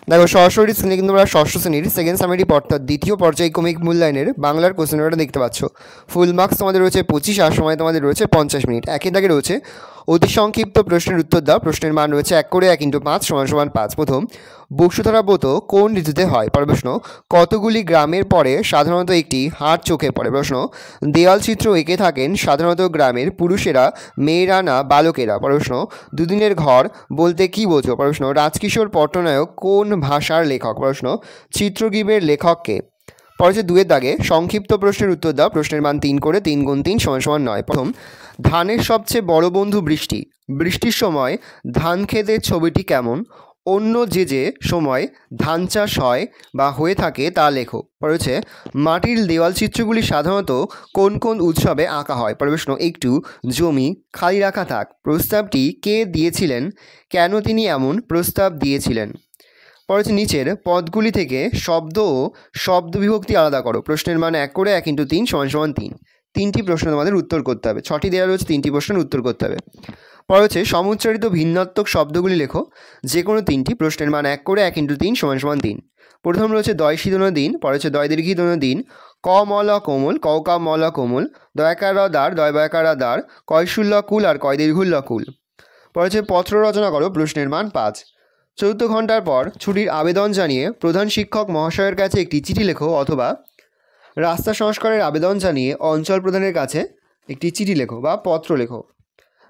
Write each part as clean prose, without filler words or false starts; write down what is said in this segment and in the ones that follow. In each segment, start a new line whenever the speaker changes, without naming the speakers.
দেখো সরাসরি শ্রেণী কিন্তু আমরা ষষ্ঠ শ্রেণীর সেকেন্ড সামেটিভ অর্থাৎ দ্বিতীয় পর্যায়ক্রমিক মূল্যায়নের বাংলার কোশ্চেন পেপারটা দেখতে পাচ্ছ। ফুল মার্কস তোমাদের রয়েছে 25 আর সময় তোমাদের রয়েছে 50 মিনিট। একই দাগে রয়েছে অতি সংক্ষিপ্ত প্রশ্নের উত্তর দাও। প্রশ্নের মান রয়েছে 1 করে 1 × 5 = 5। প্রথম, বসুধারা ব্রত কোন ঋতুতে হয়? পরের প্রশ্ন, কতগুলি গ্রামের পরে সাধারণত একটি হাট চোখে পড়ে? প্রশ্ন, দেয়াল চিত্র এঁকে থাকেন সাধারণত গ্রামের পুরুষেরা, মেয়েরা না বালকেরা? পরের প্রশ্ন, দুদিনের ঘর বলতে কী বোঝো? পরের প্রশ্ন, রাজকিশোর পট্টনায়ক কোন ভাষার লেখক? প্রশ্ন, চিত্রগ্রীবের লেখককে? পরে হচ্ছে 2-এর দাগে সংক্ষিপ্ত প্রশ্নের উত্তর দাও। প্রশ্নের মান 3 করে 3 × 3 = 9। প্রথম, ধানের সবচেয়ে বড় বন্ধু বৃষ্টি। বৃষ্টির সময় ধান ক্ষেতের ছবিটি কেমন? অন্য যে সময় ধান চাষ হয় বা হয়ে থাকে তা লেখো। পরে হচ্ছে, মাটির দেওয়াল চিত্রগুলি সাধারণত কোন কোন উৎসবে আঁকা হয়? পরের প্রশ্ন, একটু জমি খালি রাখা থাক প্রস্তাবটি কে দিয়েছিলেন? কেন তিনি এমন প্রস্তাব দিয়েছিলেন? পরে হচ্ছে, নিচের পদগুলি থেকে শব্দ ও শব্দ বিভক্তি আলাদা করো। প্রশ্নের মান 1 করে 1 × 3 = 3। 3টি প্রশ্ন তোমাদের উত্তর করতে হবে। 6টি দেওয়া রয়েছে, 3টি প্রশ্নের উত্তর করতে হবে। পরে হচ্ছে, সমুচ্চারিত ভিন্নাত্মক শব্দগুলি লেখো, যে কোনো 3টি। প্রশ্নের মান 1 করে 1 × 3 = 3। প্রথম রয়েছে দয় শীতন দিন, পরে হচ্ছে দয় দীর্ঘিতন দিন, ক মল কোমল, ক কা মল কোমল, দয়াকার দার, দয় বয়াকার দার, কয়শুল্য কুল আর কয় দীর্ঘুল্য কুল। পরে হচ্ছে, পত্র রচনা করো। প্রশ্নের মান 5। চতুর্থ ঘন্টার পর ছুটির আবেদন জানিয়ে প্রধান শিক্ষক মহাশয়ের কাছে একটি চিঠি লেখো, অথবা রাস্তা সংস্কারের আবেদন জানিয়ে অঞ্চল প্রধানের কাছে একটি চিঠি লেখো বা পত্র লেখো।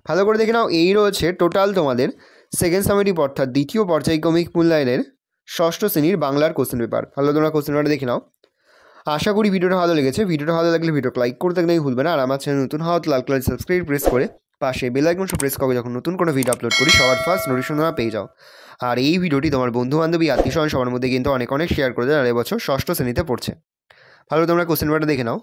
ভালো করে দেখে নাও, এই রয়েছে টোটাল তোমাদের সেকেন্ড সামেটিভ অর্থাৎ দ্বিতীয় পর্যায়ক্রমিক মূল্যায়নের ষষ্ঠ শ্রেণীর বাংলার কোশ্চেন পেপার। ভালো তোমরা কোশ্চেন পেপারটা দেখে নাও। আশা করি ভিডিওটা ভালো লেগেছে। ভিডিওটা ভালো লাগলে ভিডিওটা লাইক করতে একদমই ভুলবে না। আর আমার চ্যানেল নতুন হওয়া তো লাল কালার সাবস্ক্রাইব প্রেস করে পাশে বেল আইকন প্রেস করে যখন নতুন কোনো ভিডিও আপলোড করি সবার ফার্স্ট নোটিফিকেশন তোমরা পেয়ে যাও। আর এই ভিডিওটি তোমার বন্ধু বান্ধবী আত্মীয় স্বজন সবার মধ্যে কিন্তু অনেক শেয়ার করে দেয়। আর এবছর ষষ্ঠ শ্রেণীতে পড়ছে। ভালো তোমরা কোশ্চেন পেপারটা দেখে নাও।